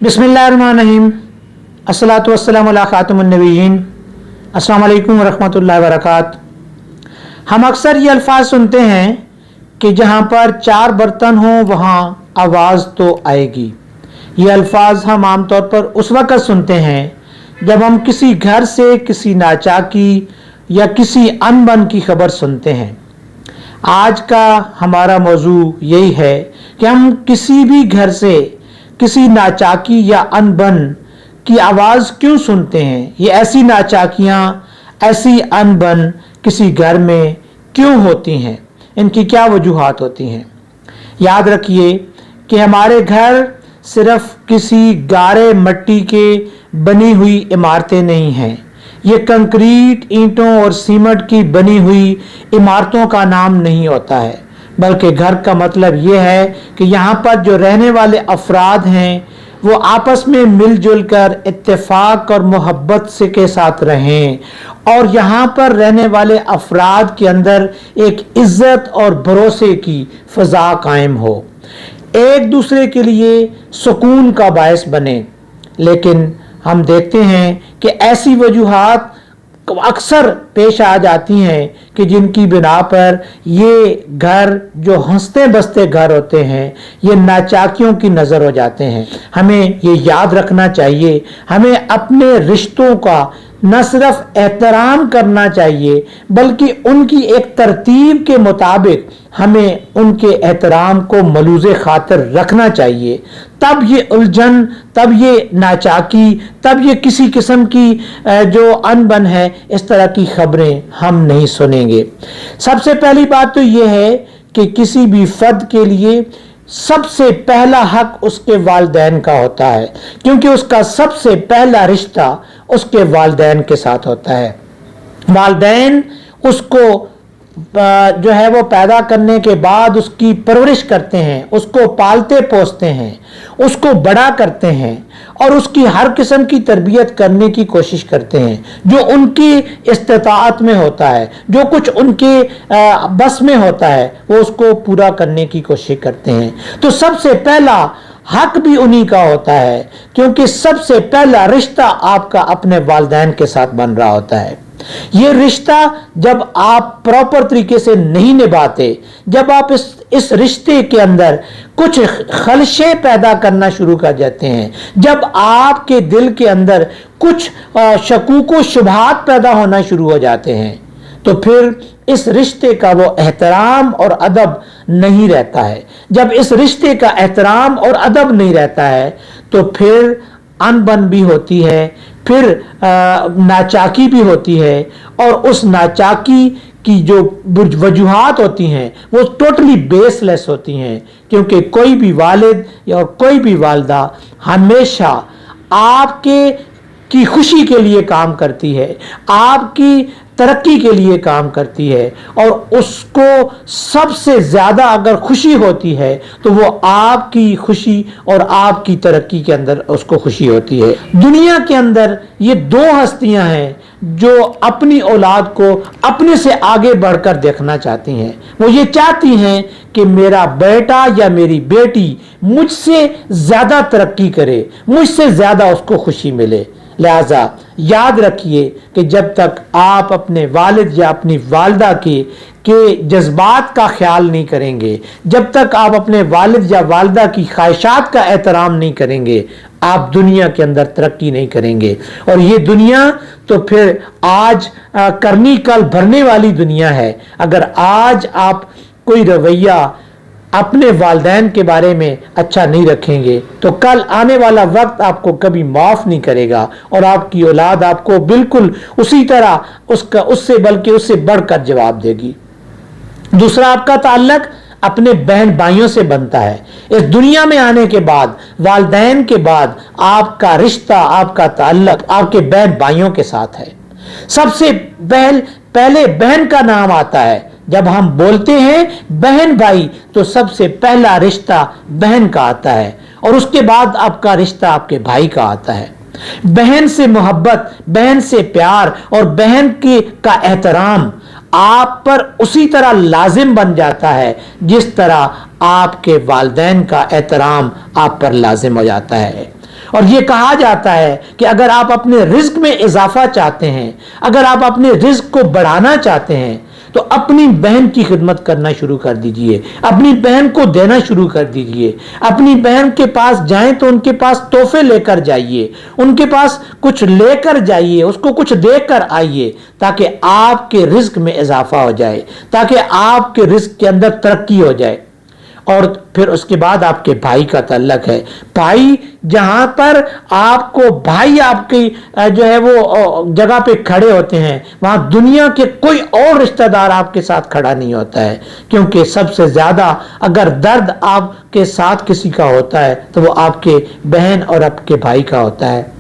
बिस्मिल्लाहिर्रहमानिर्रहीम। अस्सलातु वस्सलामु अला खातिमुन नबिय्यीन। अस्सलामु अलैकुम वरहमतुल्लाहि वबरकातुहू। हम अक्सर ये अल्फाज सुनते हैं कि जहाँ पर चार बर्तन हों वहाँ आवाज़ तो आएगी। ये अल्फाज हम आमतौर पर उस वक़्त सुनते हैं जब हम किसी घर से किसी नाचाकी या किसी अनबन की खबर सुनते हैं। आज का हमारा मौजू यही है कि हम किसी भी घर से किसी नाचाकी या अनबन की आवाज़ क्यों सुनते हैं। ये ऐसी नाचाकियाँ, ऐसी अनबन किसी घर में क्यों होती हैं, इनकी क्या वजूहात होती हैं। याद रखिए कि हमारे घर सिर्फ किसी गारे मिट्टी के बनी हुई इमारतें नहीं हैं। ये कंक्रीट, ईंटों और सीमेंट की बनी हुई इमारतों का नाम नहीं होता है, बल्कि घर का मतलब ये है कि यहाँ पर जो रहने वाले अफराद हैं वो आपस में मिलजुल कर इत्तेफाक और मोहब्बत से के साथ रहें और यहाँ पर रहने वाले अफराद के अंदर एक इज्जत और भरोसे की फ़ज़ा कायम हो, एक दूसरे के लिए सुकून का बायस बने। लेकिन हम देखते हैं कि ऐसी वजूहात अक्सर पेश आ जाती हैं कि जिनकी बिना पर ये घर जो हंसते बसते घर होते हैं ये नाचाकियों की नज़र हो जाते हैं। हमें ये याद रखना चाहिए, हमें अपने रिश्तों का न सिर्फ एहतराम करना चाहिए बल्कि उनकी एक तरतीब के मुताबिक हमें उनके एहतराम को मलूज़े खातिर रखना चाहिए। तब ये उलझन, तब ये नाचाकी, तब ये किसी किस्म की जो अनबन है, इस तरह की खबरें हम नहीं सुनेंगे। सबसे पहली बात तो ये है कि किसी भी फर्द के लिए सबसे पहला हक उसके वालिदैन का होता है, क्योंकि उसका सबसे पहला रिश्ता उसके वालिदैन के साथ होता है। वालिदैन उसको जो है वो पैदा करने के बाद उसकी परवरिश करते हैं, उसको पालते पोसते हैं, उसको बड़ा करते हैं और उसकी हर किस्म की तरबियत करने की कोशिश करते हैं। जो उनकी इस्तिताअत में होता है, जो कुछ उनके बस में होता है, वो उसको पूरा करने की कोशिश करते हैं। तो सबसे पहला हक भी उन्हीं का होता है, क्योंकि सबसे पहला रिश्ता आपका अपने वालिदैन के साथ बन रहा होता है। ये रिश्ता जब आप प्रॉपर तरीके से नहीं निभाते, जब आप इस रिश्ते के अंदर कुछ खलशे पैदा करना शुरू कर जाते हैं, जब आपके दिल के अंदर कुछ शकूक व शुबहात पैदा होना शुरू हो जाते हैं, तो फिर इस रिश्ते का वो एहतराम और अदब नहीं रहता है। जब इस रिश्ते का एहतराम और अदब नहीं रहता है तो फिर अनबन भी होती है, फिर नाचाकी भी है और उस नाचाकी की जो वजूहात होती हैं वो टोटली बेसलेस होती हैं, क्योंकि कोई भी वालिद या कोई भी वालिदा हमेशा आपके की खुशी के लिए काम करती है, आपकी तरक्की के लिए काम करती है और उसको सबसे ज़्यादा अगर खुशी होती है तो वो आपकी खुशी और आपकी तरक्की के अंदर उसको खुशी होती है। दुनिया के अंदर ये दो हस्तियां हैं जो अपनी औलाद को अपने से आगे बढ़कर देखना चाहती हैं। वो ये चाहती हैं कि मेरा बेटा या मेरी बेटी मुझसे ज़्यादा तरक्की करे, मुझसे ज़्यादा उसको खुशी मिले। लिहाजा याद रखिए कि जब तक आप अपने वालिद या अपनी वालिदा के जज्बात का ख्याल नहीं करेंगे, जब तक आप अपने वालिद या वालिदा की ख्वाहिशात का एहतराम नहीं करेंगे, आप दुनिया के अंदर तरक्की नहीं करेंगे। और ये दुनिया तो फिर आज करनी कल भरने वाली दुनिया है। अगर आज आप कोई रवैया अपने वालिदैन के बारे में अच्छा नहीं रखेंगे तो कल आने वाला वक्त आपको कभी माफ़ नहीं करेगा और आपकी औलाद आपको बिल्कुल उसी तरह उससे बढ़कर जवाब देगी। दूसरा, आपका ताल्लुक अपने बहन भाइयों से बनता है। इस दुनिया में आने के बाद, वालिदैन के बाद आपका रिश्ता, आपका ताल्लुक आपके बहन भाइयों के साथ है। सबसे पहले बहन का नाम आता है। जब हम बोलते हैं बहन भाई तो सबसे पहला रिश्ता बहन का आता है और उसके बाद आपका रिश्ता आपके भाई का आता है। बहन से मोहब्बत, बहन से प्यार और बहन का एहतराम आप पर उसी तरह लाजिम बन जाता है जिस तरह आपके वालिदैन का एहतराम आप पर लाजिम हो जाता है। और ये कहा जाता है कि अगर आप अपने रिज्क में इजाफा चाहते हैं, अगर आप अपने रिज्क को बढ़ाना चाहते हैं, तो अपनी बहन की खिदमत करना शुरू कर दीजिए, अपनी बहन को देना शुरू कर दीजिए। अपनी बहन के पास जाएं तो उनके पास तोहफे लेकर जाइए, उनके पास कुछ लेकर जाइए, उसको कुछ देकर आइए, ताकि आपके रिज्क में इजाफा हो जाए, ताकि आपके रिज्क के अंदर तरक्की हो जाए। और फिर उसके बाद आपके भाई का तल्लक है। भाई, जहां पर आपको भाई आपकी जो है वो जगह पे खड़े होते हैं, वहां दुनिया के कोई और रिश्तेदार आपके साथ खड़ा नहीं होता है, क्योंकि सबसे ज्यादा अगर दर्द आपके साथ किसी का होता है तो वो आपके बहन और आपके भाई का होता है।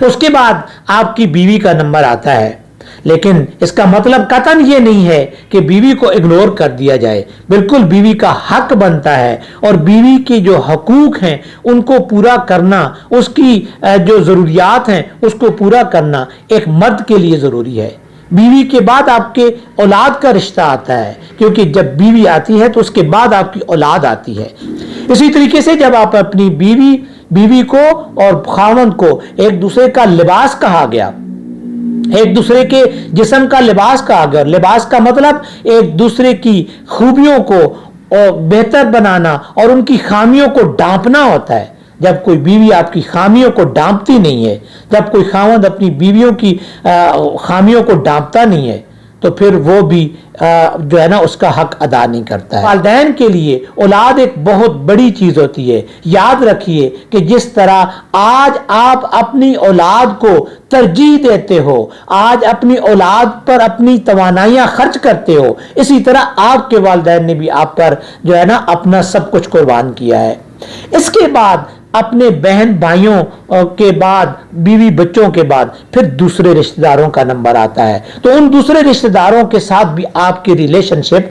उसके बाद आपकी बीवी का नंबर आता है। लेकिन इसका मतलब कतन ये नहीं है कि बीवी को इग्नोर कर दिया जाए। बिल्कुल बीवी का हक बनता है, और बीवी के जो हकूक हैं उनको पूरा करना, उसकी जो ज़रूरियात हैं उसको पूरा करना एक मर्द के लिए ज़रूरी है। बीवी के बाद आपके औलाद का रिश्ता आता है, क्योंकि जब बीवी आती है तो उसके बाद आपकी औलाद आती है। इसी तरीके से जब आप अपनी बीवी को और खावंद को एक दूसरे का लिबास कहा गया, एक दूसरे के जिस्म का लिबास कहा गया। लिबास का मतलब एक दूसरे की खूबियों को बेहतर बनाना और उनकी खामियों को ढांपना होता है। जब कोई बीवी आपकी खामियों को ढांपती नहीं है, जब कोई खावंद अपनी बीवियों की खामियों को ढांपता नहीं है, तो फिर वो भी जो है ना उसका हक अदा नहीं करता है। वालिदैन के लिए औलाद एक बहुत बड़ी चीज होती है। याद रखिए कि जिस तरह आज आप अपनी औलाद को तरजीह देते हो, आज अपनी औलाद पर अपनी तवानाइयां खर्च करते हो, इसी तरह आपके वालिदैन ने भी आप पर जो है ना अपना सब कुछ कुर्बान किया है। इसके बाद अपने बहन भाइयों के बाद, बीवी बच्चों के बाद फिर दूसरे रिश्तेदारों का नंबर आता है। तो उन दूसरे रिश्तेदारों के साथ भी आपकी रिलेशनशिप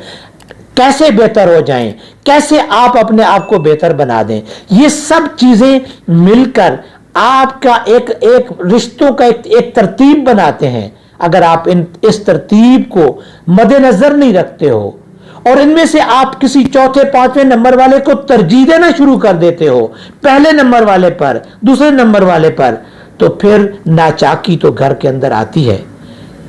कैसे बेहतर हो जाएं, कैसे आप अपने आप को बेहतर बना दें, ये सब चीजें मिलकर आपका एक रिश्तों का एक तरतीब बनाते हैं। अगर आप इस तरतीब को मद्देनजर नहीं रखते हो और इनमें से आप किसी चौथे पांचवें नंबर वाले को तरजीह देना शुरू कर देते हो पहले नंबर वाले पर, दूसरे नंबर वाले पर, तो फिर नाचाकी तो घर के अंदर आती है।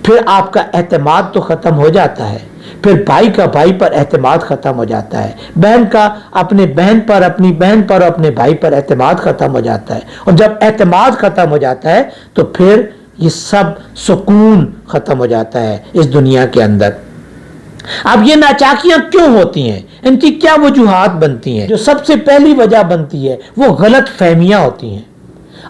फिर आपका एतमाद तो खत्म हो जाता है, फिर भाई का भाई पर एतमाद खत्म हो जाता है, बहन का अपने बहन पर, अपनी बहन पर, अपने भाई पर एतमाद खत्म हो जाता है। और जब एतमाद खत्म हो जाता है तो फिर ये सब सुकून खत्म हो जाता है इस दुनिया के अंदर। अब ये नाचाकियां क्यों होती हैं, इनकी क्या वजूहात बनती हैं? जो सबसे पहली वजह बनती है वो गलत फहमियां होती हैं।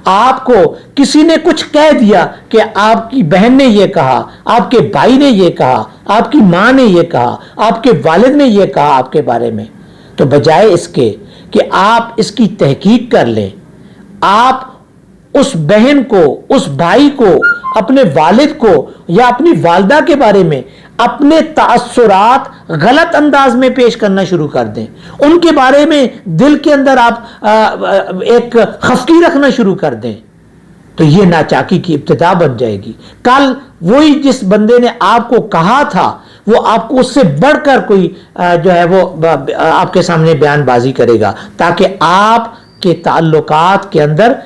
आपको किसी ने कुछ कह दिया कि आपकी बहन ने ये कहा, आपके भाई ने ये कहा, आपकी माँ ने ये कहा, आपके वालिद ने ये कहा आपके बारे में, तो बजाय इसके कि आप इसकी तहकीक कर लें, आप उस बहन को, उस भाई को, अपने वालिद को या अपनी वालदा के बारे में अपने तासुरात गलत अंदाज में पेश करना शुरू कर दें, उनके बारे में दिल के अंदर आप एक खफकी रखना शुरू कर दें, तो ये नाचाकी की इब्तिदा बन जाएगी। कल वही जिस बंदे ने आपको कहा था वो आपको उससे बढ़कर कोई जो है वो आपके सामने बयानबाजी करेगा, ताकि आपके ताल्लुकात के अंदर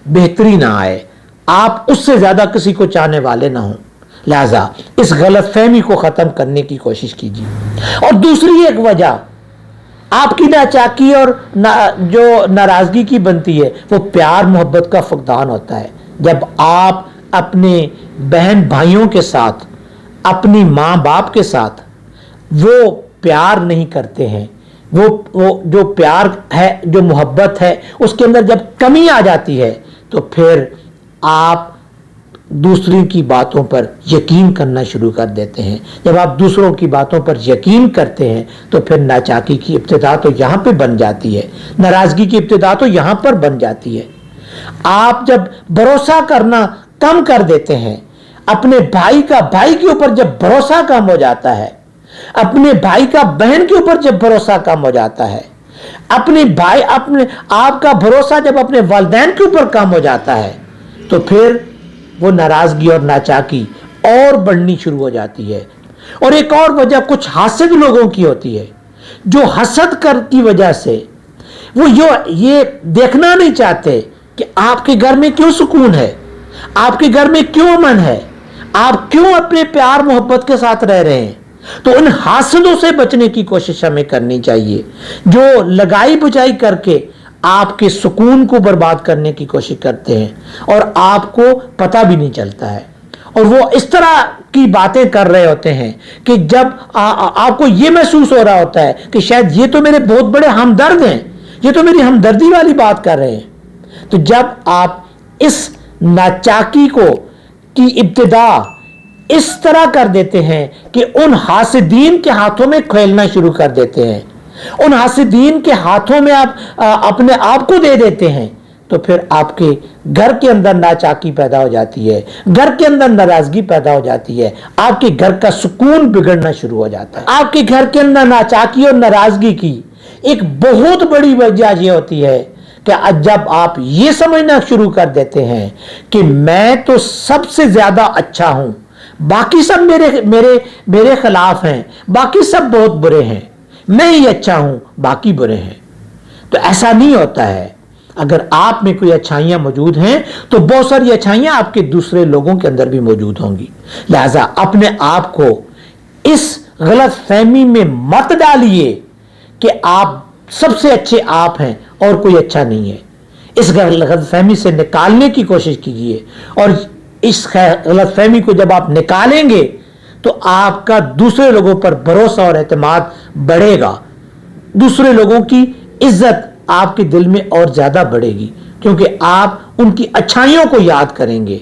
बेहतरी ना आए, आप उससे ज्यादा किसी को चाहने वाले ना हो। लिहाजा इस गलतफहमी को खत्म करने की कोशिश कीजिए। और दूसरी एक वजह आपकी नाचाकी और जो नाराजगी की बनती है वो प्यार मोहब्बत का फुकदान होता है। जब आप अपने बहन भाइयों के साथ, अपनी माँ बाप के साथ वो प्यार नहीं करते हैं, वो जो प्यार है, जो मोहब्बत है, उसके अंदर जब कमी आ जाती है तो फिर आप दूसरों की बातों पर यकीन करना शुरू कर देते हैं। जब आप दूसरों की बातों पर यकीन करते हैं तो फिर नाचाकी की इब्तिदा तो यहाँ पे बन जाती है, नाराजगी की इब्तिदा तो यहाँ पर बन जाती है। आप जब भरोसा करना कम कर देते हैं, अपने भाई का भाई के ऊपर जब भरोसा कम हो जाता है, अपने भाई का बहन के ऊपर जब भरोसा कम हो जाता है, अपने भाई अपने आपका भरोसा जब अपने वालिदैन के ऊपर कम हो जाता है, तो फिर वो नाराजगी और नाचाकी और बढ़नी शुरू हो जाती है। और एक और वजह कुछ हासिद लोगों की होती है, जो हसद कर की वजह से वो ये देखना नहीं चाहते कि आपके घर में क्यों सुकून है, आपके घर में क्यों अमन है, आप क्यों अपने प्यार मोहब्बत के साथ रह रहे हैं। तो उन हासदों से बचने की कोशिश हमें करनी चाहिए जो लगाई बुझाई करके आपके सुकून को बर्बाद करने की कोशिश करते हैं और आपको पता भी नहीं चलता है। और वो इस तरह की बातें कर रहे होते हैं कि जब आपको ये महसूस हो रहा होता है कि शायद ये तो मेरे बहुत बड़े हमदर्द हैं, ये तो मेरी हमदर्दी वाली बात कर रहे हैं। तो जब आप इस नाचाकी को की इब्तिदा इस तरह कर देते हैं कि उन हासिदीन के हाथों में खेलना शुरू कर देते हैं, उन हासिदीन के हाथों में आप अपने आप को दे देते हैं, तो फिर आपके घर के अंदर नाचाकी पैदा हो जाती है, घर के अंदर नाराजगी पैदा हो जाती है, आपके घर का सुकून बिगड़ना शुरू हो जाता है। आपके घर के अंदर नाचाकी और नाराजगी की एक बहुत बड़ी वजह यह होती है कि जब आप ये समझना शुरू कर देते हैं कि मैं तो सबसे ज्यादा अच्छा हूं, बाकी सब मेरे खिलाफ हैं, बाकी सब बहुत बुरे हैं, मैं ही अच्छा हूं, बाकी बुरे हैं। तो ऐसा नहीं होता है। अगर आप में कोई अच्छाइयां मौजूद हैं तो बहुत सारी अच्छाइयां आपके दूसरे लोगों के अंदर भी मौजूद होंगी। लिहाजा अपने आप को इस गलत फहमी में मत डालिए कि आप सबसे अच्छे आप हैं और कोई अच्छा नहीं है। इस गलत फहमी से निकालने की कोशिश कीजिए और इस गलत फहमी को जब आप निकालेंगे तो आपका दूसरे लोगों पर भरोसा और एतमाद बढ़ेगा, दूसरे लोगों की इज्जत आपके दिल में और ज्यादा बढ़ेगी, क्योंकि आप उनकी अच्छाइयों को याद करेंगे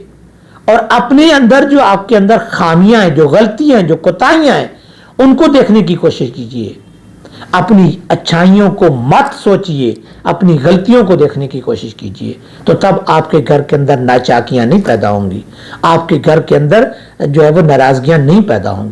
और अपने अंदर जो आपके अंदर खामियां हैं, जो गलतियां हैं, जो कोताहियां हैं, उनको देखने की कोशिश कीजिए। अपनी अच्छाइयों को मत सोचिए, अपनी गलतियों को देखने की कोशिश कीजिए। तो तब आपके घर के अंदर नाचाकियां नहीं पैदा होंगी, आपके घर के अंदर जो है वो नाराजगियां नहीं पैदा होंगी।